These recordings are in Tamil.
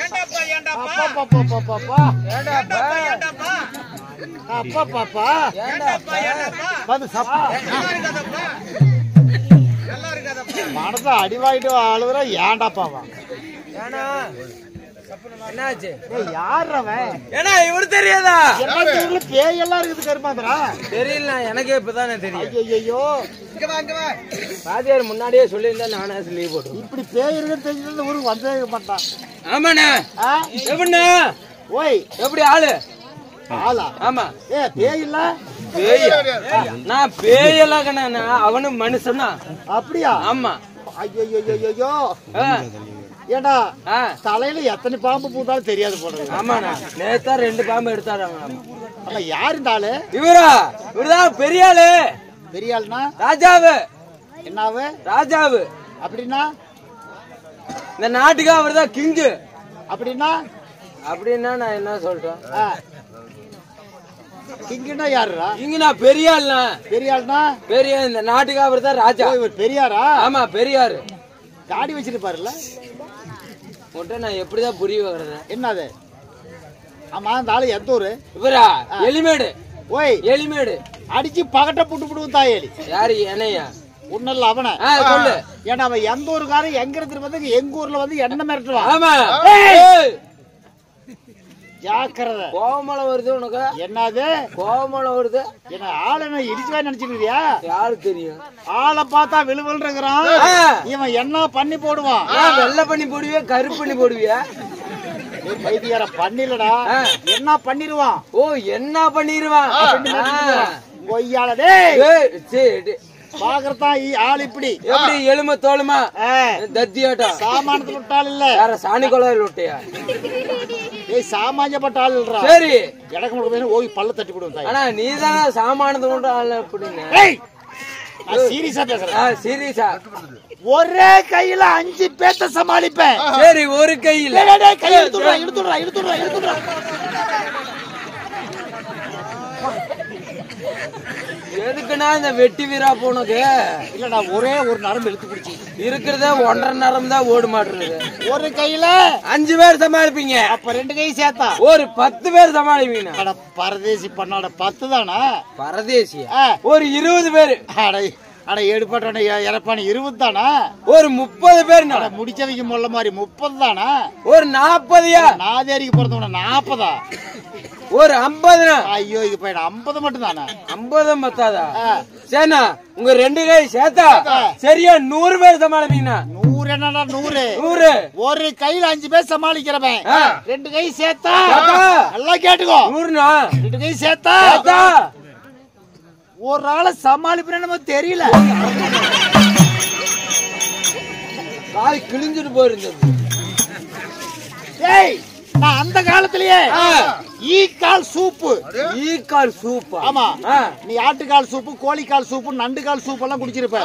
ஏண்டாப்பா ஏண்டாப்பா அப்பா ஏண்டாப்பா ஏண்டாப்பா அப்பா ஏண்டாப்பா ஏண்டாப்பா வந்து சப்பா நல்லா இருக்காதப்பா மனச அடிவாயிட்டு அழுகுற ஏண்டாப்பாவா ஏனா என்னாச்சு யாரவன் ஏன்னா இவரு தெரியாதா எல்லாத்துக்குள்ள பேய் எல்லாம் இருக்குது கருமாந்திரா தெரியல எனக்கே இப்பதானே தெரியும் ஐயோ இங்க வா பாதியார் முன்னாடியே சொல்லியிருந்தா நானே லீவ் போட்டுருவேன் இப்படி பேய் இருக்குன்னு தெரிஞ்சது ஊருக்கு வந்தே மாட்டான் ஆமாண்ணா எப்படிண்ணா ஓய் எப்படி ஆளு ஆளா ஆமா பேய் இல்ல பேய் நான் பேயெல்லாம் கண்ணா அவனும் மனுஷனா அப்படியா ஆமா ஐயோ ஏண்டா தலையில எத்தனை பாம்பு பூந்தாலும் தெரியாது போடுறது ஆமாண்ணா நேத்தா 2 பாம்பு எடுத்தாரு ஆனா யாரு இந்த ஆளு இவருதான் பெரிய ஆளு பெரிய ஆளுனா ராஜாவு என்னாவு ராஜாவு அப்படின்னா இந்த நாட்டுக்கு அவர்தான் கிங்கு அப்படின்னா அப்படின்னா நான் என்ன சொல்றேன் கிங்குன்னா யாருடா கிங்குனா பெரிய ஆள்னா பெரிய ஆளுனா பெரிய இந்த நாட்டுக்கு அவர்தான் ராஜா இவர் பெரியாரா ஆமா பெரியாரு தாடி வச்சிருப்பாருல்ல உன்கிட்ட நான் எப்படிதான் புரிய வைக்கிறது என்னது ஆமா அந்த ஆளு எந்த ஊரு இவரா எலிமேடு ஓய் எலிமேடு அடிச்சு பகட்ட புட்டு புடுவோம் தாயலி யாரு என்னையா உன்னல்ல அவன சொல்லு ஏன்னா அவன் எந்த ஊருக்காரன் எங்க இருந்து வந்து எங்க ஊர்ல வந்து என்ன மிரட்டுவான் ஆமா ஜாக்கிரதை கோமலம் வருது உனக்கு என்னது கோமலம் வருது என்ன ஆளு என்ன இடிச்சுவா நினைச்சுக்கிறியா யாரு தெரியும் ஆளை பார்த்தா விழுவல்றான் இவன் என்ன பண்ணி போடுவான் வெள்ளை பண்ணி போடுவியா கருப்பு பண்ணி போடுவியா வைத்தியார பண்ணிலடா என்ன பண்ணிடுவான் ஓ என்ன பண்ணிடுவான் கொய்யாளதே சரி பாக்குறதான் ஆள் இப்படி எப்படி எலும தோலுமா தத்தியாட்டா சாமானத்துல விட்டாள் இல்ல வேற சாணி கொலையில் விட்டியா ஏய் சாமானியப்பட்ட ஆள் இல்லடா சரி எனக்கு மட்டும் ஓய் பல்ல தட்டி போடுவோம் ஆனா நீதான் சாமானத்தை கொண்டு ஆள் எப்படின்னு சீரியஸா பேசுறேன் சீரியஸா ஒரே கையில 5 பேத்த சமாளிப்பேன் சரி ஒரு கையில கை எடுத்துடுறா எதுக்குன்னா இந்த வெட்டி வீரா போனது இல்லடா ஒரே ஒரு நரம்பு இழுத்து பிடிச்சி இருக்கிறத 1.5 நரம்பு தான் ஓடு மாட்டுறது ஒரு கையில 5 பேர் சமாளிப்பீங்க அப்ப 2 கை சேர்த்தா ஒரு 10 பேர் சமாளிப்பீங்க பரதேசி பண்ணாட 10 தானா பரதேசியா ஒரு 20 பேர் அட ஏடுபாட்டான இறப்பான 20 தானா ஒரு 30 பேர் முடிச்சவைக்கு முள்ள மாதிரி 30 தானா ஒரு 40 நாதேரிக்கு பிறந்தவன 40 ஒரு 50 ஐயோ இது பையன் 50 மட்டும் தானா 50 பத்தாதா சரிண்ணா உங்க 2 கை சேர்த்தா சரியா 100 பேர் சமாளிப்பீங்கண்ணா 100 என்னடா 100 ஒரு கையில 5 பேர் சமாளிக்கிறவன் 2 கை சேர்த்தா நல்லா கேட்டுக்கோ 100ண்ணா 2 கை சேர்த்தா ஒரு ஆளை சமாளிப்பேன்னு தெரியல கால் கிழிஞ்சிட்டு போயிருந்தது ஏய் நான் அந்த காலத்திலேயே ஈக்கால் சூப்பு ஆமா நீ ஆட்டுக்கால் சூப்பு கோழிக்கால் சூப்பு நண்டுகால் சூப் எல்லாம் குடிச்சிருப்ப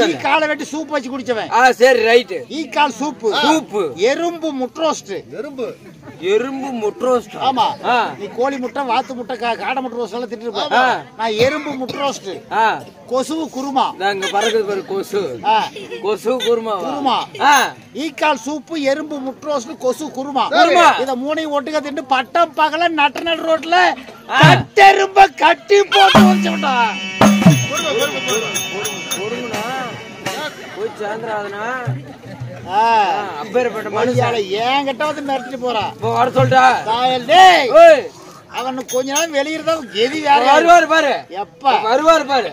ஈக்கால வெட்டி சூப் வச்சு குடிச்சவன் சரி ரைட் ஈக்கால் சூப்பு எறும்பு முட்ரோஸ்ட் எறும்பு முட்ரோஸ்ட் ஆமா நீ கோழி முட்டை வாத்து முட்டை காடை முட்டை ரோஸ்ட் எல்லாம் திட்டு நான் எறும்பு முட்ரோஸ்ட் கொசு குருமா நாங்க பறக்குது பாரு கொசு குருமா ஈக்கால் சூப்பு எறும்பு முட்ரோஸ்ட் கொசு குருமா இத மூணையும் ஒட்டுக்க தின்னு பட்டம் பகல நட்டநல் ரோட்ல கட்டெரும்ப கட்டி போட்டு வச்சுட்டா போய் சேர்ந்துடாதுனா அப்பேற்பட்ட மனுஷால என்கிட்ட வந்து மிரட்டிட்டு போறான் வர சொல்லிட்டா அவன் கொஞ்ச நாள் வெளியிருந்தா எதி வேற வருவாரு பாரு எப்ப வருவாரு பாரு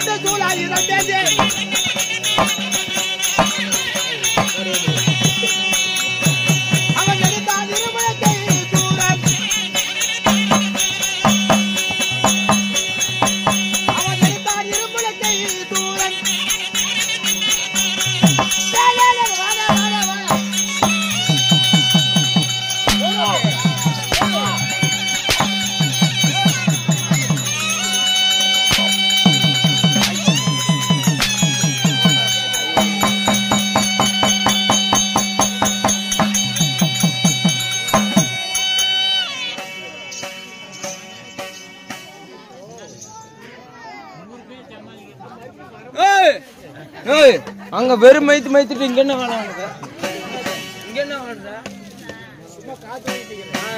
போட்டு சூழாயுதம் பேசி அவன் எடுத்தான் இருமுழக்கை தூரம் அவன் எடுத்தான் இருமுழக்கை தூரம் அங்க வெறும் மைத்துட்டு இங்க என்ன வேலை உனக்கு? இங்க என்ன வேலை?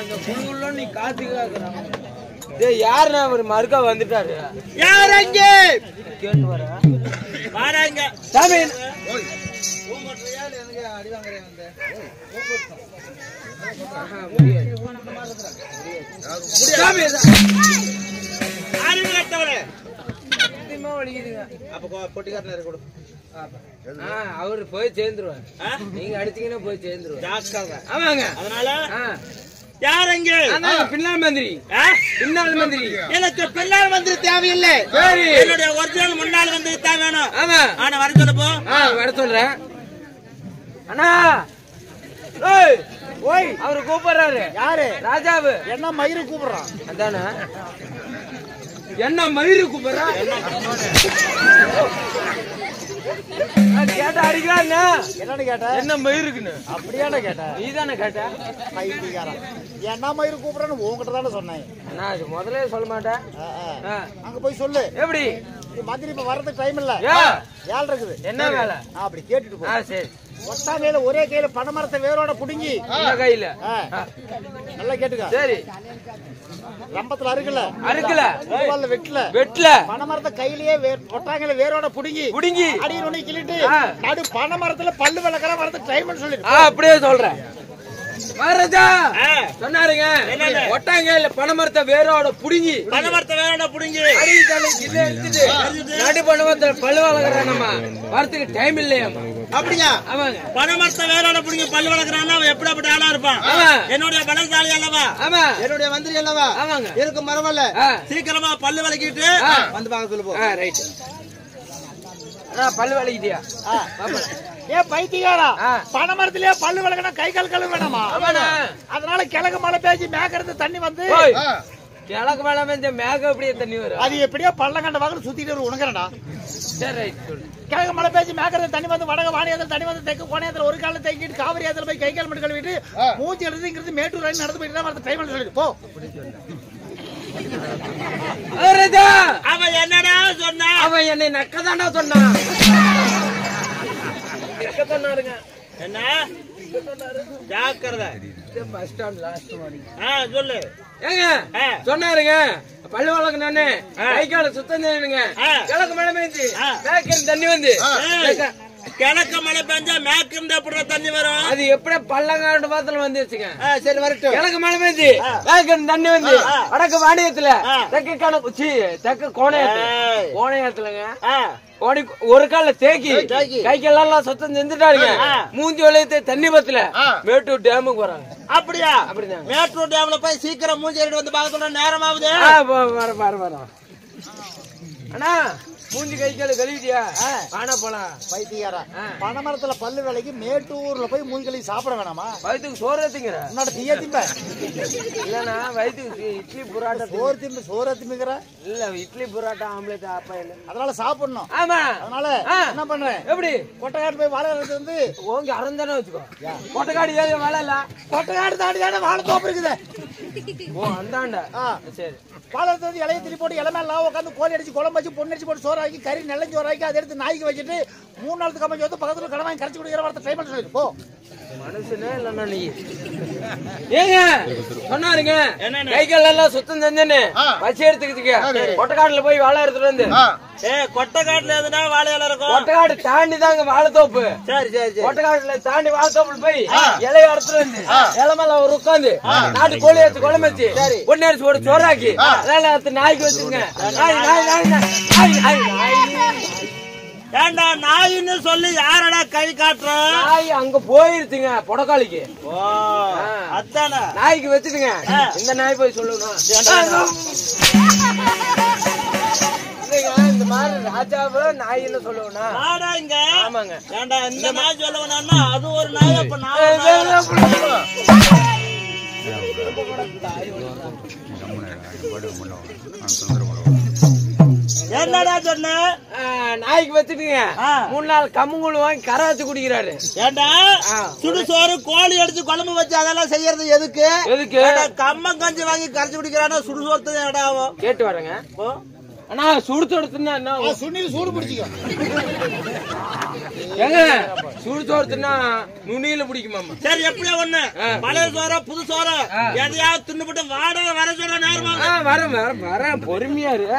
இந்த குழுல நீ காத்துக்க யாருன்னா ஒரு மறுக்கா வந்துட்டாரு. யார் அங்கே கேட்டு வர வாராங்க சாமி அடி வாங்குறேன் வந்து சாமி அறிவு கட்டவரே வலிக்குதுங்க. அப்ப பொட்டிக்காரன் கொடு. அவரு போய் சேர்ந்துருவாரு. நீங்க அடிச்சீங்கன்னா போய் சேர்ந்துருவாரு. ஆமாங்க. அதனால யார் அங்கே? பின்னால் மந்திரி. பின்னால் மந்திரி. எனக்கு பின்னால் மந்திரி தேவையில்லை. சரி என்னுடைய ஒரிஜினல் முன்னாள் வந்து தான் வேணும். ஆமா ஆனா வர சொல்லப்போ வர சொல்றேன். அண்ணா ஓய் அவரு கூப்பிடுறாரு. யாரு? ராஜாவு. என்ன மயிறு கூப்பிடுறான்? அதானே என்ன மயிறு கூப்பிடுறா? கேட்ட அடிக்கிறாங்க. என்னன்னு கேட்ட? என்ன மயிருக்குன்னு அப்படியான கேட்ட? நீ தானே கேட்ட? மைத்திகாரன் என்ன மயிறு கூப்பிடுறேன்னு உங்ககிட்ட தானே சொன்னேன். நான் அது முதல்ல சொல்ல மாட்டேன். அங்க போய் சொல்லு. எப்படி மந்திரி இப்ப வர்றதுக்கு டைம் இல்ல. வேலை இருக்குது. என்ன வேலை? அப்படி கேட்டுட்டு போ. சரி ஒட்டா கையில ஒரே கையில பனைமரத்தை வேரோட புடுங்கி கையில நல்லா கேட்டுக்க. சரி ரம்பத்துல அறுக்கல வெட்டல பனைமரத்தை கையிலேயே ஒட்டாங்கையில வேரோட புடுங்கி அடி நுனி கிள்ளிட்டு நடு பனைமரத்துல பல்லு விளக்கற வரதுக்கு டைம் சொல்லிட்டு அப்படியே சொல்றேன். மகாராஜா சொன்னாருங்க ஒட்டாங்கையில பனைமரத்தை வேரோட புடுங்கி அடி நடு பனைமரத்துல பல்லு வளர்க்கறானம்மா வரதுக்கு டைம் இல்லையா? அப்படியா? ஆமாங்க. பனைமரத்தை வேரோட புடிங்க பல்லு வளர்க்கறான்னா அவன் எப்படிப்பட்ட ஆளா இருப்பான்? என்னுடைய பலசாலி அல்லவா? ஆமா என்னுடைய மந்திரி அல்லவா? ஆமாங்க. இருக்கு மரமல்ல. சீக்கிரமா பல்லு வளக்கிட்டு வந்து பாக்க சொல்லு போ. ரைட். பல்லு வலிக்கிட்டியா? ஏன் பைத்தியக்காரா? பனைமரத்திலேயே பல்லு வளர்க்கணும் கை கால் கழுவ வேணாமா? அதனால கிழக்கு மழை பேசி மேக்கிறது தண்ணி வந்து கிழக்கு மேல இந்த மேகம் அப்படியே தண்ணி வரும். அது எப்படியோ பள்ளங்கண்ட வாங்க சுத்திட்டு வரும் உனக்குறா. சரி ரைட் சொல்லு. கிழக்கு மழை பேசி மேக்கிறது தண்ணி வந்து வடக வாணியத்தில் தண்ணி வந்து தெற்கு கோணையத்தில் ஒரு காலம் தேக்கிட்டு காவிரி ஆத்துல போய் கை கால் மட்டும் கழுவிட்டு மூச்சு எழுதுங்கிறது மேட்டூர் ரயில் நடந்து போயிட்டு தான் வரது டைம் சொல்லிட்டு போ. அவன் என்னடா சொன்னா? அவன் என்னை நக்கதாண்டா சொன்னான். என்ன ஜாக்கிரதை. பஸ் ஸ்டாண்ட் லாஸ்ட் சொல்லு. ஏங்க சொன்னாருங்க பல்லு வளர்க்கணும்னு கை கால சுத்தம் செய்யணுங்க. கிழக்கு மழை பெஞ்சு மேற்கிருந்து தண்ணி வந்து கிழக்கு மழை பெஞ்சா மேற்கிருந்து எப்படி தண்ணி வரும்? அது எப்படி பள்ளங்காண்டு பாத்துல வந்துருச்சுங்க. சரி வரட்டும். கிழக்கு மழை பெஞ்சு மேற்கிருந்து தண்ணி வந்து வடக்கு வாணியத்துல தெற்கு கணக்கு தெற்கு கோணையத்துலங்க ஒரு கால தேக்கி கைக்கெல்லாம் சுத்தம் செஞ்சுட்டாருங்க. மூஞ்சி வளையத்தை தண்ணி பத்துல மேட்டூர் டேமுக்கு வராங்க. அப்படியா? அப்படிதான். மேட்டூர் டேம்ல போய் சீக்கிரம் மூஞ்சி வந்து பார்க்க சொல்ற நேரம் ஆகுது. வர அண்ணா மூஞ்சி கை கால கழுவிட்டியா? ஆனா போலாம். பைத்தியாரா பனைமரத்துல பல்லு வேலைக்கு மேட்டூர்ல போய் மூஞ்சி கழுவி சாப்பிட வேணாமா? வயிற்றுக்கு சோறு திங்கிற தீய திம்ப இல்லன்னா வயிற்றுக்கு இட்லி புரோட்டா சோறு திம்பிக்கிற இல்ல இட்லி புரோட்டா ஆம்லேட் அப்பா இல்ல அதனால சாப்பிடணும். ஆமா அதனால என்ன பண்றேன்? எப்படி கொட்டைக்காடு போய் வாழை வந்து ஓங்க அறந்தானே வச்சுக்கோ. கொட்டைக்காடு ஏரியா வாழை இல்ல கொட்டைக்காடு தாண்டி தானே வாழை தோப்பு இருக்குது. ஓ அந்தாண்டா சரி. வாழை வந்து இலையை திரி போட்டு இலை மேல உட்காந்து கோழி அடிச்சு குழம்பு வச்சு பொண்ணு அடிச்சு போட்டு சோறு ஆக்கி கறி நெல்லஞ்சோறு ஆக்கி அதை எடுத்து நாய்க்கு வச்சுட்டு 3 நாளுக்கு கம்மி வந்து பக்கத்துல கடை வாங்கி கரைச்சி குடிக்கிற வார்த்தை ட்ரை பண்ண சொல்லிட்டு போ. மனுஷனே இல்லன்னா நீ ஏங்க சொன்னாருங்க கை கால் எல்லாம் சுத்தம் செஞ்சேன்னு பச்சை எடுத்துக்கிச்சுங்க கொட்டைக்காடுல போய் வாழை எடுத்துட்டு வந்து கொட்டைக்காட்டுல எதுனா வாழையில இருக்கும். கொட்டைக்காடு தாண்டி தாங்க வாழைத்தோப்பு. சரி சரி சரி. கொட்டைக்காட்டுல தாண்டி வாழைத்தோப்புல போய் இலைய இடத்துல இருந்து இலை மேல ஒரு உட்காந்து நாட்டு கோழி வச்சு குழம்பு வச்சு பொன்னரிசி போட்டு சோறாக்கி அதனால நாய்க்கு வச்சுங்க. ஏண்டா நாயின்னு சொல்லி யாரடா கை காட்டுற? நாய் அங்க போயிருச்சுங்க பொடக்காளிக்கு. அதானே நாய்க்கு வச்சுட்டுங்க. இந்த நாய் போய் சொல்லணும் இந்த மாதிரி ராஜாவை நாய் என்ன சொல்லுவா நாடா இங்க. ஆமாங்க. ஏண்டா இந்த நாய் சொல்லுவனா அது ஒரு நாய். அப்ப நான் என்னடா சொன்ன? நாய்க்கு வச்சுட்டுங்க 3 நாள் கம்மங்கூழ் வாங்கி கரை வச்சு குடிக்கிறாரு. ஏண்டா சுடுசோறு கோழி அடிச்சு குழம்பு வச்சு அதெல்லாம் செய்யறது எதுக்கு? எதுக்கு? கம்மம் கஞ்சி வாங்கி கரைச்சு குடிக்கிறானா சுடுசோறு ஏடா ஆகும்? கேட்டு வரேங்க. ஆனா சுடு சோறுனா என்ன? சுண்ணில் சூடு பிடிச்சிக்கோ. ஏங்க சுடு சோறுனா நுனியில பிடிக்குமா? சரி எப்படியா ஒண்ணு பழைய சோற புது சோற எதையாவது தின்னுபிட்டு வாடகை வர சொல்ற நேரமா? வரேன் வரேன் வரேன் பொறுமையா இரு.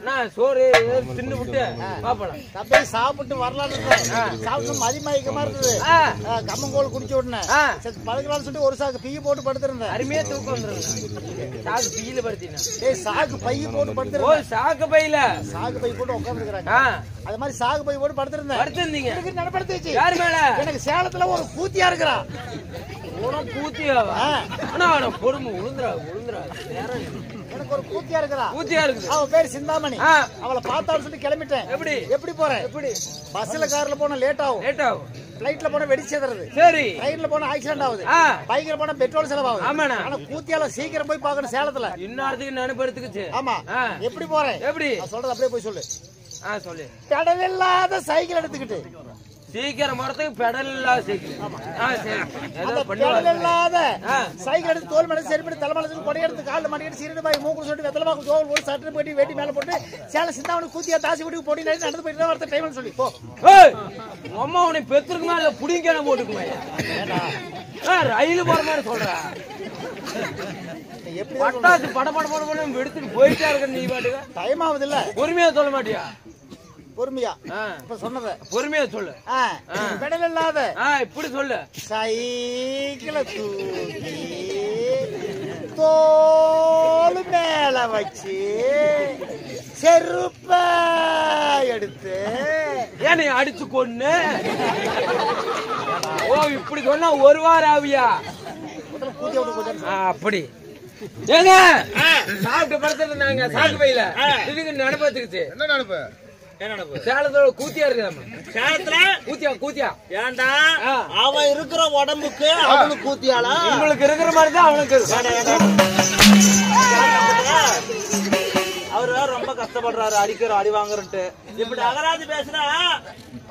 நான் சோறு தின்னு விட்டு பாப்பலாம். தப்பே சாப்பிட்டு வரலான்னு சாப்பிட்டு மதிமயக்கமா இருந்தது. கம்மங்கோல் குடிச்சு விடனேன். பழகலான்னு சொல்லிட்டு ஒரு சாக்கு பீய போட்டு படுத்திருந்தேன். அருமையா தூக்கம் வந்துருங்க. சாக்கு பையில படுத்தீங்க. சாக்கு பைய போட்டு படுத்திருந்தேன். சாக்கு பையில சாக்கு பை போட்டு உட்காந்துருக்காங்க. அது மாதிரி சாகு பை போட்டு படுத்திருந்தேன். படுத்திருந்தீங்க. நடப்படுத்துச்சு. யாரு மேல? எனக்கு சேலத்துல ஒரு கூத்தியா இருக்கிறா. கூத்தியாவா? ஆனா பொறுமை உளுந்துரா உளுந்துரா. எனக்கு ஒரு கூத்தியா இருக்கிறா. கூத்தியா இருக்குது. அவ பேர் சிந்தாமணி. அவளை பார்த்தாலும் சொல்லி கிளம்பிட்டேன். எப்படி எப்படி போறேன்? எப்படி பஸ்ல கார்ல போனா லேட் ஆகும். லேட் ஆகும். பிளைட்ல போனா வெடி சேதறது. சரி. ட்ரெயின்ல போனா ஆக்சிடென்ட் ஆகுது. பைக்ல போனா பெட்ரோல் செலவாகுது. ஆமாண்ணா. ஆனா கூத்தியால சீக்கிரம் போய் பார்க்கணும் சேலத்துல. இன்னொருத்துக்கு நினைப்படுத்துக்குச்சு. ஆமா. எப்படி போறேன்? எப்படி சொல்றது அப்படியே போய் சொல்லு. சொல்லு. பெடல் இல்லாத சைக்கிள் எடுத்துக்கிட்டு சீக்கிரம் வரதுக்கு பெடல் இல்லாத சைக்கிள். பெடல் இல்லாத சைக்கிள் எடுத்து தோல் மேல சரி பண்ணி தலைமலத்துக்கு கொடை எடுத்து காலில் மாட்டிக்கிட்டு சீரடி பாய் மூக்கு சொல்லிட்டு வெத்தலை பாக்கு தோல் போட்டு சட்டை போட்டி வேட்டி மேல போட்டு சேலை சிந்தாவனுக்கு கூத்தியா தாசி வீட்டுக்கு போட்டி நடந்து போயிட்டு தான் வரத்த டைம்னு சொல்லி போ. அம்மா உன்னை பெற்றுக்குமா இல்ல புடிங்க போட்டுக்குமா? ரயிலு போற மாதிரி சொல்ற. எப்படி பட்டாசு பட பட பட பட எடுத்துட்டு போயிட்டே இருக்க நீ பாட்டுக்கு டைம் ஆகுது இல்ல? பொறுமையா சொல்ல மாட்டியா? பொறுமையா இப்ப சொன்னத பொறுமையா சொல்லு. பெடல் இல்லாத இப்படி சொல்லு. சைக்கிள தூக்கி தோல் மேல வச்சு செருப்ப எடுத்து ஏன் அடிச்சு கொன்னு. ஓ இப்படி சொன்னா ஒரு வாரம் ஆவியா? அப்படி ஏங்க சாப்பிட்டு படுத்துட்டு நாங்க சாக்கு பையில இதுக்கு நினைப்பத்துக்குச்சு. என்ன நினைப்பு? சேலத்தோட கூத்தியா இருக்குதாமா? சேலத்துல கூத்தியா கூத்தியா? ஏண்டா அவன் இருக்கிற உடம்புக்கு அவனுக்கு கூத்தியாளா? உங்களுக்கு இருக்கிற மாதிரி தான் அவனுக்கு. அவரு ரொம்ப கஷ்டப்படுறாரு அடிக்கிற அடி வாங்குறன்ட்டு. இப்படி அகராஜி பேசுனா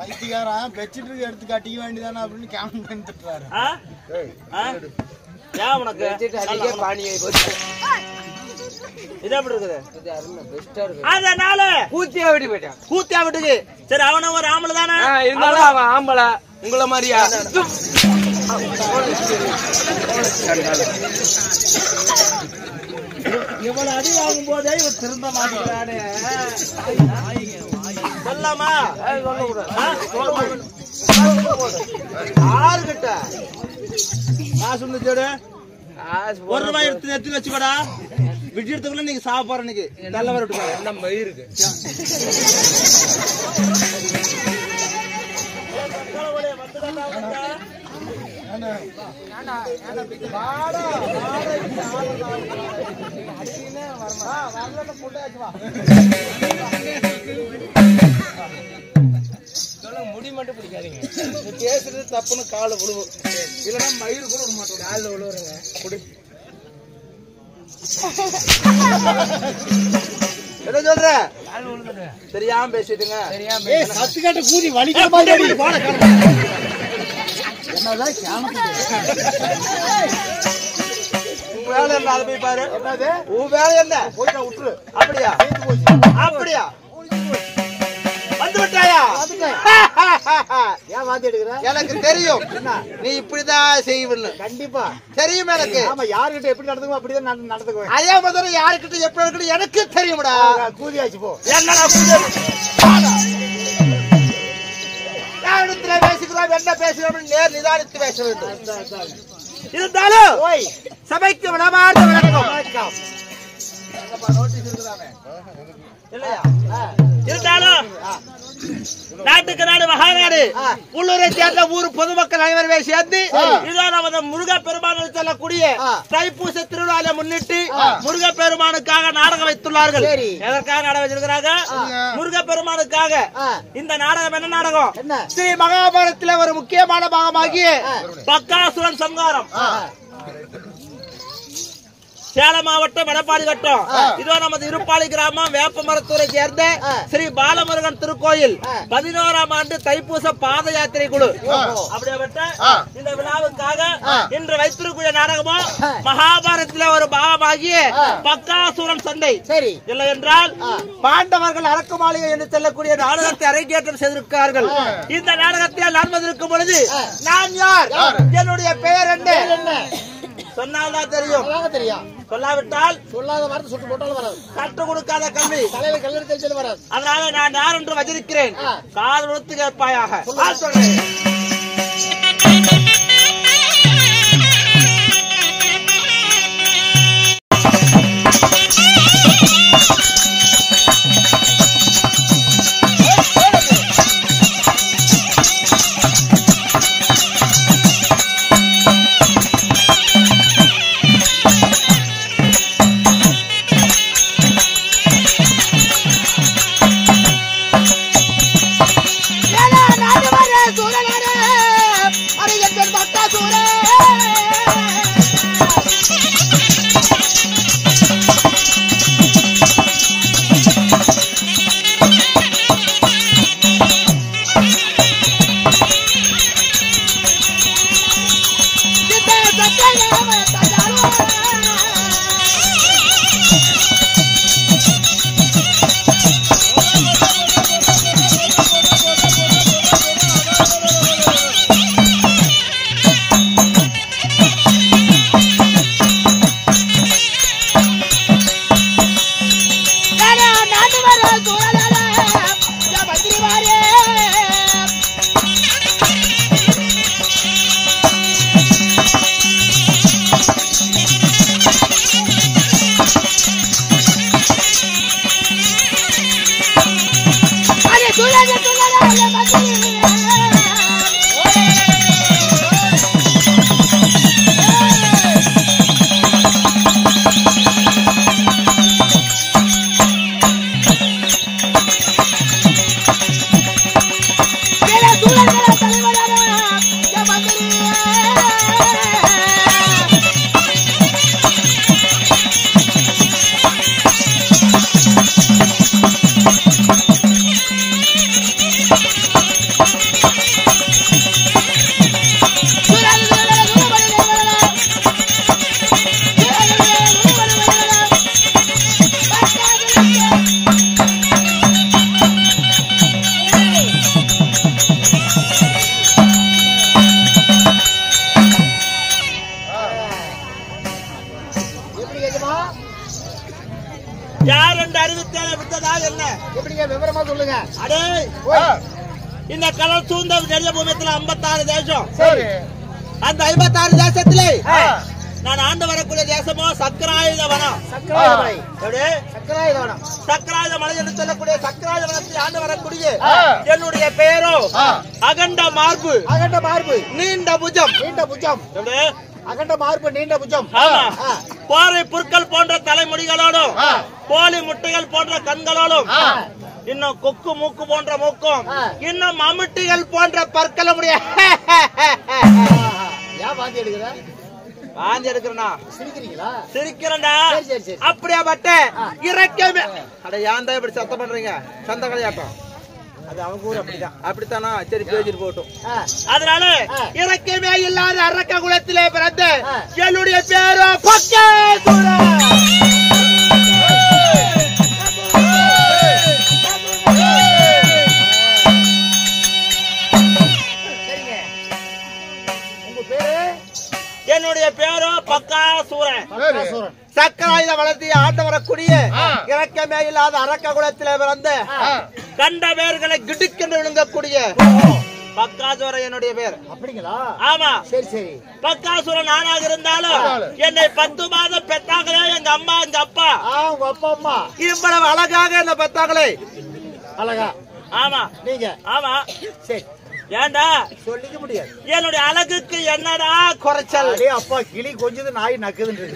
பைத்தியக்காரன் பெட்ஷீட் எடுத்து கட்டிக்க வேண்டியதானே அப்படின்னு கேமரா பண்ணிட்டுறாரு. ஏன் உனக்கு இது எப்படி இருக்குது? அதனால கூத்தியா விட்டு போயிட்டான். கூத்தியா விட்டுக்கு. சரி அவன ஒரு ஆம்பளை தானே இருந்தாலும் அவன் ஆம்பளை உங்களை மாதிரியா? இவ்வளவு அடி வாங்கும் போதே இவன் திரும்ப மாட்டேங்கிறானே. சொல்லாமா? ஆறுகிட்ட காசு ஒண்ணு ₹1 எடுத்து எடுத்து வச்சுக்கடா. விஜயத்துக்குள்ள நீங்க சாப்பிட இன்னைக்கு நல்ல வர விட்டு நம்ம இருக்கு. முடி மட்டும் பிடிக்காதீங்க. பேசுறது தப்புன்னு கால விழுவு. இல்லன்னா மயிறு கூட விட மாட்டோம். காலில் விழுவுறங்க. என்ன சொல்ற? தெரியாம பேசிட்டுங்க. சத்துக்காட்ட கூதி வலிக்கிற மாதிரி உன் வேலை என்ன? அதை போய் பாரு. உன் வேலை என்ன? போயிட்டா விட்டுரு. அப்படியா? அப்படியா? வந்து வந்துட்டாயா? ஏன் வாந்தி எடுக்கிற? எனக்கு தெரியும் நீ இப்படிதான் செய்வன்னு. கண்டிப்பா தெரியும் எனக்கு. ஆமா, யாருகிட்ட எப்படி நடந்துக்கோ அப்படிதான் நடந்துக்குவேன். அதே மாதிரி யாருக்கிட்ட எப்படி இருக்கணும் எனக்கு தெரியும்டா. கூதியாச்சு போ. என்னடா இடத்துல பேசிக்கிறோம், என்ன பேசுகிறோம் நேர் நிதானித்து பேச வேண்டும். இருந்தாலும் சபைக்கு விடமாட்ட வணக்கம். இருந்தாலும் நாட்டுக்கு நாடு மகாநாடு உள்ளூரை சேர்ந்த ஊர் பொதுமக்கள் அனைவருமே சேர்ந்து இதுதான் நமது முருகப்பெருமான் செல்லக்கூடிய தைப்பூச திருவிழாவை முன்னிட்டு முருகப்பெருமானுக்காக நாடகம் வைத்துள்ளார்கள். எதற்காக நாடகம் வச்சிருக்கிறாங்க? முருகப்பெருமானுக்காக. இந்த நாடகம் என்ன நாடகம்? ஸ்ரீ மகாபாரதத்தில் ஒரு முக்கியமான பாகமாகிய பக்காசுரன் சம்ஹாரம். சேலம் மாவட்டம் எடப்பாடி வட்டம் இதோ நமது இருப்பாளி கிராமம் வேப்பமரத்தூரை சேர்ந்த ஸ்ரீ பாலமுருகன் திருக்கோயில் 11ஆம் ஆண்டு தைப்பூச பாத யாத்திரை குழு அப்படிப்பட்ட இந்த விழாவுக்காக இன்று வைத்திருக்கூடிய நாடகமும் மகாபாரதத்தில் ஒரு பாகமாகிய பக்காசுரன் சண்டை. இல்லை என்றால் பாண்டவர்கள் அரக்கு மாளிகை என்று சொல்லக்கூடிய நாடகத்தை அரங்கேற்றம் செய்திருக்கிறார்கள். இந்த நாடகத்தில் நான் வந்திருக்கும் பொழுது நான் யார், என்னுடைய பெயர் என்ன சொன்னால்தான் தெரியும். சொல்லாவிட்டால் சொல்லாத வார்த்தை சுட்டு போட்டாலும் வராது. கற்றுக் கொடுக்காத கல்வி தலைவர் கல்லூரி தெரிஞ்சது வராது. அதனால நான் யார் என்று வச்சிருக்கிறேன். காது கொடுத்து கேட்பாயாக. சொல்றேன். யார் என்று அறிவித்தேன் விட்டதா என்ன? எப்படிங்க விவரமா சொல்லுங்க. அடே இந்த கடல் சூழ்ந்த நெறிய பூமியத்துல 56 தேசம். அந்த 56 தேசத்திலே நான் ஆண்டு வரக்கூடிய தேசமோ சக்கராயுத வனம். சக்கராயுத மலை என்று சொல்லக்கூடிய சக்கராயுத வனத்தை ஆண்டு வரக்கூடிய என்னுடைய பெயரோ அகண்ட மார்பு. அகண்ட மார்பு, நீண்ட புஜம். நீண்ட புஜம், அகண்ட மார்பு, நீண்ட புஜம். பாறை புற்கள் போன்ற தலைமுடிகளோடும் கோழி முட்டைகள் போன்ற கண்களோடும் இன்னும் கொக்கு மூக்கு போன்ற மூக்கும் இன்னும் மம்முட்டிகள் போன்ற பற்கள முடிய. வாந்தி எடுக்கிற? வாந்தி எடுக்கிறனா? சிரிக்கிறீங்களா? சிரிக்கிறேன்டா. அப்படியா பட்ட இறக்கமே. அட ஏன் தான் இப்படி சத்தம் பண்றீங்க? சொந்த கலையாட்டம் அது அவங்க ஊர் அப்படிதான். அப்படித்தானா? சரி பேசிட்டு போட்டோம். அதனால இறக்கமே இல்லாத அரக்க குலத்திலே பிறந்த என்னுடைய பேரோ பக்காசுரன். என்னுடைய பேரு பக்காசூரன். பக்காசூரன். சக்கராயுத வளர்த்தி ஆண்டு வரக்கூடிய இறக்கமே இல்லாத அரக்க குலத்திலே பிறந்த கண்ட பேர்களை கிடுக்கென்று விழுங்கக்கூடிய பக்காசூரன் என்னுடைய பேர். அப்படிங்களா? ஆமா. சரி சரி. பக்காசூரன் நானாக இருந்தாலும் என்னை 10 மாதம் பெத்தாங்களே எங்க அம்மா எங்க அப்பா. உங்க அப்பா அம்மா இவ்வளவு அழகாக என்ன பெத்தாங்களே. அழகா? ஆமா. நீங்க? ஆமா. சரி. ஏண்டா சொல்லிக்க முடியாது. என்னுடைய அழகுக்கு என்னடா குறைச்சல்? அப்பா கிளி கொஞ்சது நாய் நக்குது.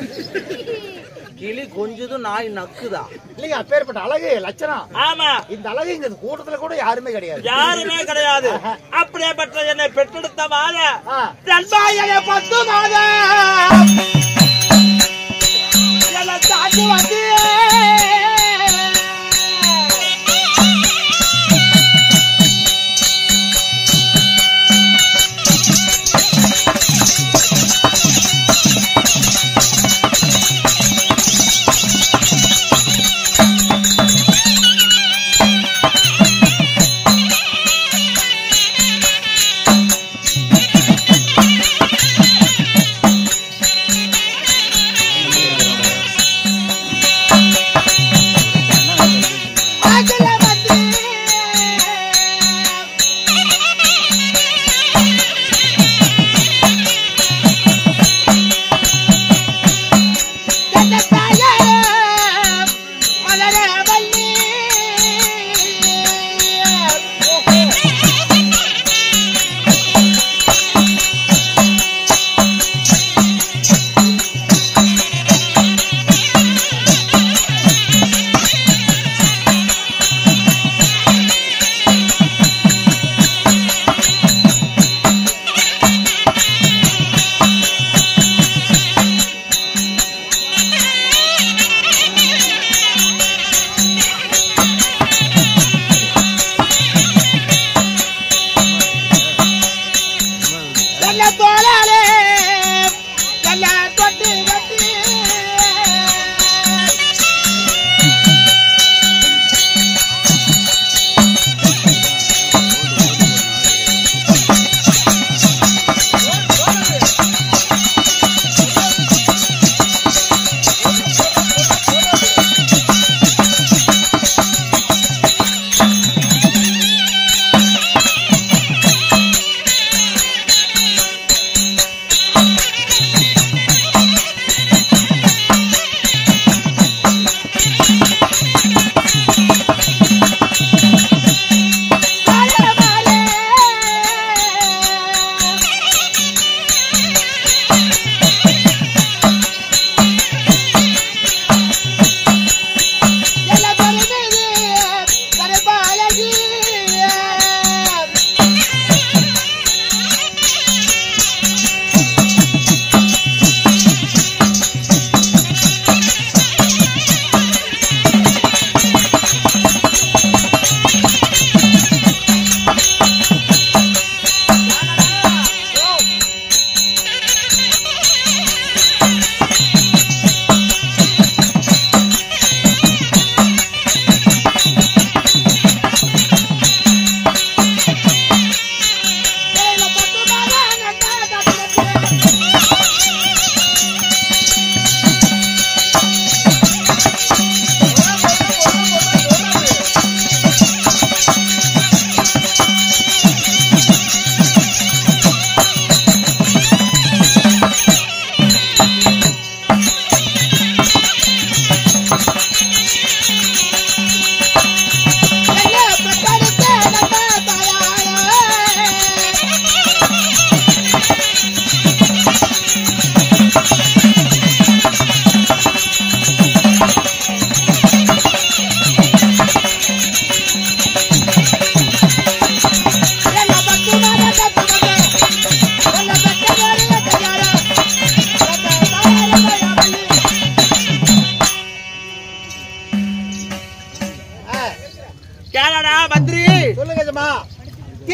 கிளி கொஞ்சது நாய் நக்குதா? இல்லைங்க, அப்பேற்பட்ட அழகு லட்சணம். ஆமா. இந்த அழகு இந்த கூட்டத்துல கூட யாருமே கிடையாது. யாருமே கிடையாது. அப்படியேப்பட்ட என்னை பெற்றெடுத்த மாத 10 மாதம் என்னை தாண்டி வந்து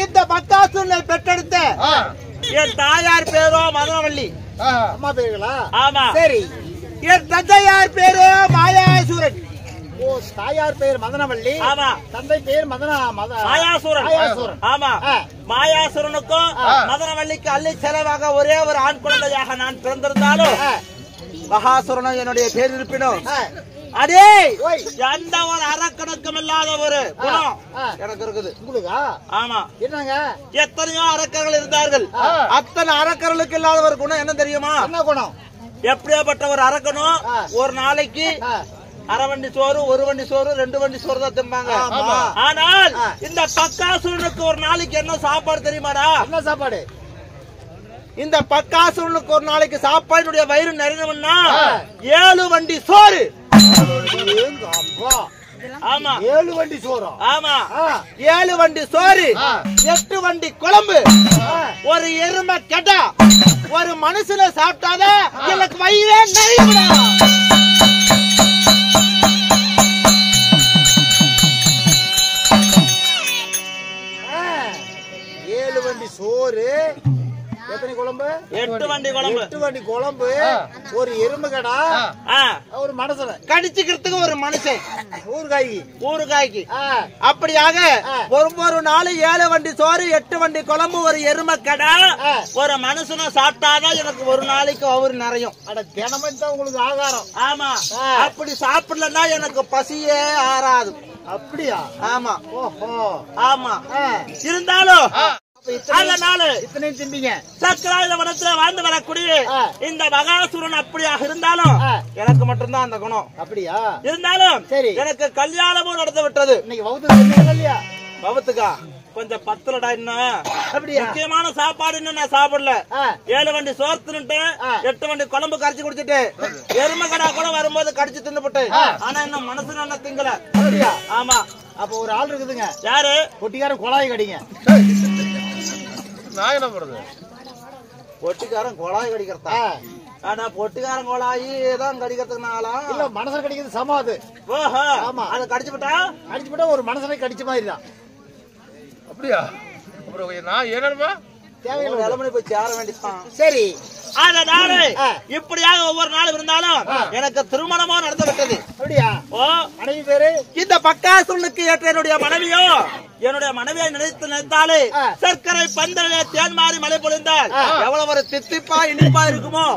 இந்த பக்காசூரை பெற்றெடுத்த என் தாயார் பேரோ மதுரவள்ளி. அம்மா பேருங்களா? ஆமா. சரி. என் தந்தையார் பேரு மாயாசூரன். ஓ, தாயார் பெயர் மதனவள்ளி. ஆமா. தந்தை பெயர் மாயாசுரன். ஆமா. மாயாசுரனுக்கும் மதனவள்ளிக்கு அள்ளி செலவாக ஒரே ஒரு ஆண் குழந்தையாக நான் பிறந்திருந்தாலும் மகாசுரனும் என்னுடைய பேர் இருப்பினும் அதே எந்த ஒரு அரக்கணக்கம் இல்லாத ஒரு குணம் எனக்கு இருக்குது. உங்களுக்கா? ஆமா. என்னங்க? எத்தனையோ அரக்கர்கள் இருந்தார்கள். அத்தனை அரக்கர்களுக்கு இல்லாத ஒரு குணம் என்ன தெரியுமா? என்ன குணம்? எப்படியாப்பட்ட ஒரு அரக்கனும் ஒரு நாளைக்கு அரை வண்டி சோறு, ஒரு வண்டி சோறு, 2 வண்டி சோறு தான் திம்பாங்க. ஆனால் இந்த பக்காசுரனுக்கு ஒரு நாளைக்கு என்ன சாப்பாடு தெரியுமாடா? என்ன சாப்பாடு? இந்த பக்காசுரனுக்கு ஒரு நாளைக்கு சாப்பாடுடைய வயிறு நிறையணும்னா 7 வண்டி சோறு. ஆமா. 7 வண்டி சோறு. ஆமா. 7 வண்டி சோறு, 8 வண்டி குழம்பு, ஒரு எருமை கெடா, ஒரு மனுஷனை சாப்பிட்டாதான் எனக்கு வயிறே நிறையும்டா. 7 வண்டி சோறு, எத்தனை குழம்பு? 8 வண்டி குழம்பு. 8 வண்டி குழம்பு, ஒரு எறும்பு கடா, ஒரு மனுஷன் கடிச்சுக்கிறதுக்கு ஒரு மனுஷன், ஊறுகாய்க்கு. அப்படியாக ஒரு நாள் 7 வண்டி சோறு, 8 வண்டி குழம்பு, ஒரு எருமை கடா, ஒரு மனுஷனை சாப்பிட்டாதான் எனக்கு ஒரு நாளைக்கு அவரு நிறையும். அட, தினமும் தான் உங்களுக்கு ஆகாரம். ஆமா. அப்படி சாப்பிடலன்னா எனக்கு பசியே ஆறாது. அப்படியா? ஆமா. ஓஹோ. ஆமா. இருந்தாலும் இத்தனை திம்பிங்க. சக்கராயுத வனத்துல வாழ்ந்து வரக்கூடிய இந்த மகாசுரன் அப்படியாக இருந்தாலும் எனக்கு மட்டும்தான் அந்த குணம். அப்படியா? இருந்தாலும் சரி, எனக்கு கல்யாணமும் நடந்து விட்டது. இன்னைக்கு வவுத்து இல்லையா? வவுத்துக்கா கொஞ்சம் பத்துலடா. இன்னும் அப்படியா? முக்கியமான சாப்பாடு இன்னும் நான் சாப்பிடல. 7 வண்டி சோறு தின்னுட்டு 8 வண்டி குழம்பு கரைச்சு குடிச்சிட்டு எருமை கடா கூட வரும்போது கடிச்சு தின்னுபட்டு, ஆனா இன்னும் மனசு என்ன திங்கல. அப்படியா? ஆமா. அப்ப ஒரு ஆள் இருக்குதுங்க. யாரு? பொட்டிக்காரன் குழாய் கடிங்க. நான் என்ன பண்றது? பொட்டிக்காரன் குழாய் கடிக்கிறதா? ஆனா பொட்டிக்காரன் குழாயி தான் கடிக்கிறதுனால இல்ல, மனசை கடிக்கிறது சமம் அது. ஓஹோ. ஆமா. அதை கடிச்சுட்டா ஒரு மனசனை கடிச்ச மாதிரி தான். அப்படியா? அப்புறம் நான் ஏனமா தேவையில்லை நிலைமை போய் சேர வேண்டியதான். சரி. அதனால இப்படியாக ஒவ்வொரு நாளும் இருந்தாலும் எனக்கு திருமணமோ நடந்து விட்டது. அப்படியா? ஓ, மனைவி பேரு? இந்த பக்காசுரனுக்கு ஏற்ற என்னுடைய மனைவியோ, என்னுடைய மனைவியை நினைத்தாலே சர்க்கரை பந்தலே தேன் மாறி மழை பொழிந்தால் எவ்வளவு ஒரு தித்திப்பா இனிப்பா இருக்குமோ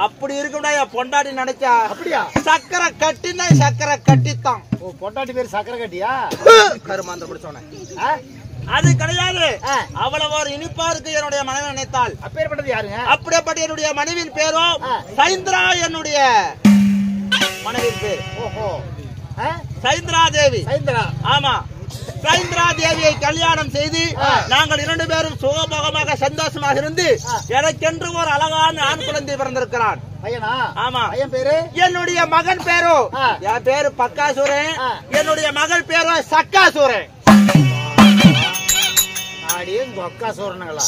அப்படி இருக்கும்டா என் பொண்டாட்டி நினைச்சா. அப்படியா? சக்கரை கட்டினா சக்கரை கட்டித்தான். பொண்டாட்டி பேர் சக்கரை கட்டியா? கருமாந்த குடிச்சோன அது கிடையாது. அவ்வளவு ஒரு இனிப்பா இருக்கு என்னுடைய மனைவி நினைத்தால். அப்பேற்பட்டது யாருங்க? அப்படிப்பட்ட என்னுடைய மனைவியின் பேரும் சைந்திரா. என்னுடைய மனைவியின் பேர் ஓஹோ, சைந்திரா தேவி. சைந்திரா. ஆமா. சைந்திரா தேவியை கல்யாணம் செய்து நாங்கள் 2 பேரும் சுகபோகமாக சந்தோஷமாக இருந்து எனக்கென்று ஒரு அழகான ஆண் குழந்தை பிறந்திருக்கிறான். பையனா? ஆமா. பையன் பேரு? என்னுடைய மகன் பேரோ, என் பேரு பக்காசூரன், என்னுடைய மகள் பேரோ சக்காசூரன். பக்காசூரனுங்களா?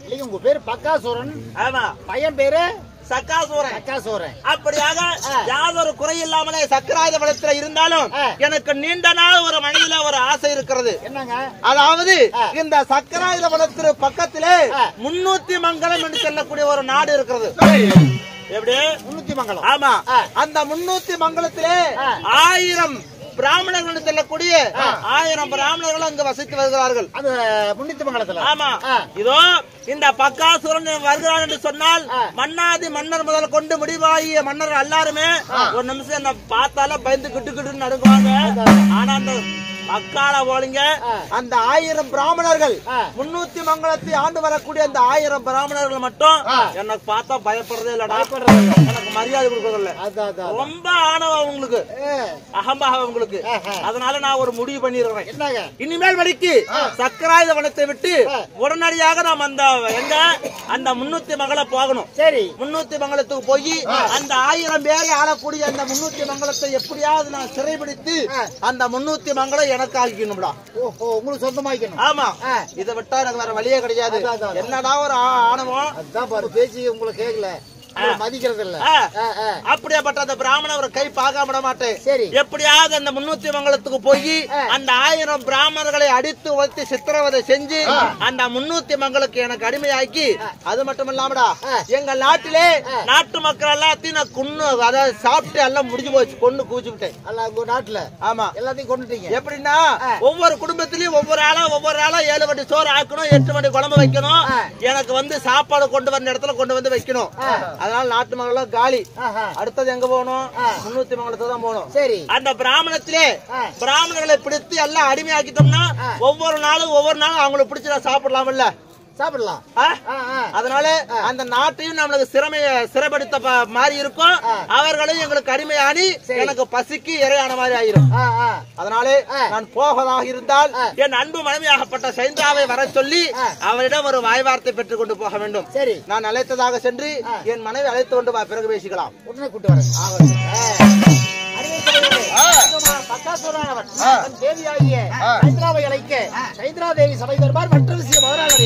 இல்லைங்க, உங்க பேரு பக்காசூரன். ஆமா. பையன் பேரு சக்காசூரன். சக்காசூரன். அப்படியாக யாதொரு குறை இல்லாமலே சக்கராயுத வளத்துல இருந்தாலும் எனக்கு நீண்ட நாள் ஒரு மனதில ஒரு ஆசை இருக்கிறது. என்னங்க? அதாவது இந்த சக்கராயுத வளத்திற்கு பக்கத்திலே 300 மங்கலம் என்று சொல்லக்கூடிய ஒரு நாடு இருக்கிறது. எப்படி? 300 மங்கலம். ஆமா. அந்த 300 மங்கலத்திலே 1000 பிராமணர்கள் செல்லக்கூடிய 1000 பிராமணர்கள் அங்கு வசித்து வருகிறார்கள். அது 300 மங்கலத்துல. ஆமா. இதோ இந்த பக்காசுரன் வருகிறான் என்று சொன்னால் மன்னாதி மன்னர் முதல் கொண்டு முடிவாகிய மன்னர் எல்லாருமே ஒரு நிமிஷம் என்ன பார்த்தால பயந்து கிட்டு கிட்டு நடுங்குவாங்க. ஆனா அந்த மக்கால போலிங்க அந்த 1000 பிராமணர்கள் 300 மங்கலத்தை ஆண்டு வரக்கூடிய அந்த 1000 பிராமணர்கள் மட்டும் எனக்கு பார்த்தா பயப்படுறதே இல்லடா. எனக்கு மரியாதை கொடுக்கறதில்ல. ரொம்ப ஆணவம் உங்களுக்கு, அகம்பாகம் உங்களுக்கு. அதனால நான் ஒரு முடிவு பண்ணிருக்கிறேன். இனிமேல் வரைக்கு சக்கராயுத வனத்தை விட்டு உடனடியாக நாம் அந்த எங்க அந்த 300 மங்கலம் போகணும். சரி. 300 மங்கலத்துக்கு போய் அந்த 1000 பேரை ஆளக்கூடிய அந்த 300 மங்கலத்தை எப்படியாவது நான் சிறைபிடித்து அந்த 300 மங்கலம் எனக்கு ஆக்கிக்கணும்டா. ஓஹோ, உங்களுக்கு சொந்தமாக்கணும். ஆமா. இதை விட்டா எனக்கு வேற வழியே கிடையாது. என்னடா ஒரு ஆணவம். அதான் பாரு பேச்சு உங்களுக்கு கேட்கல. மதிக்கிறது இல்ல. அப்படியாப்பட்ட அந்த பிராமணன் ஒரு கை பார்க்க விட மாட்டேன். சரி. எப்படியாவது அந்த 300 மங்கலத்துக்கு போய் அந்த 1000 பிராமணர்களை அடித்து உழைத்து சித்திரவதை செஞ்சு அந்த 300 மங்களுக்கு எனக்கு அடிமையாக்கி, அது மட்டும் இல்லாமடா எங்க நாட்டிலே நாட்டு மக்கள் எல்லாத்தையும் நான் கொன்னு, அதாவது சாப்பிட்டு எல்லாம் முடிஞ்சு போச்சு, கொண்டு கூச்சு விட்டேன். உங்க நாட்டுல ஆமா எல்லாத்தையும் கொண்டுட்டீங்க. எப்படின்னா ஒவ்வொரு குடும்பத்திலயும் ஒவ்வொரு ஆளா 7 வண்டி சோறு ஆக்கணும், 8 வண்டி குழம்பு வைக்கணும், எனக்கு வந்து சாப்பாடு கொண்டு வர இடத்துல கொண்டு வந்து வைக்கணும். அதனால நாட்டு மங்களம் காலி. அடுத்தது எங்க போகணும்? 300 மங்கலத்துக்கு தான் போகணும். சரி. அந்த பிராமணத்திலே பிராமணர்களை பிடித்து எல்லாம் அடிமையாக்கிட்டோம்னா ஒவ்வொரு நாளும் அவங்களை பிடிச்சு சாப்பிடலாம்ல, சாப்பிடலாம். அதனால அந்த நாட்டையும் நம்மளுக்கு சிறைப்படுத்த மாதிரி இருக்கும், அவர்களும் எங்களுக்கு அடிமையானி எனக்கு பசிக்கு இரையான மாதிரி ஆயிரும். அதனால நான் போவதாக இருந்தால் என் அன்பு மனைவியாகப்பட்ட சைந்திராவை வர சொல்லி அவரிடம் ஒரு வாய்வார்த்தை பெற்றுக் கொண்டு போக வேண்டும். சரி. நான் அழைத்ததாக சென்று என் மனைவி அழைத்து கொண்டு பிறகு பேசிக்கலாம். உடனே கூட்டு வரேன். தேவியாகிய சைந்திராவை அழைக்க சைந்திரா தேவி சபை தருமார் மற்ற விஷயம் அவரால்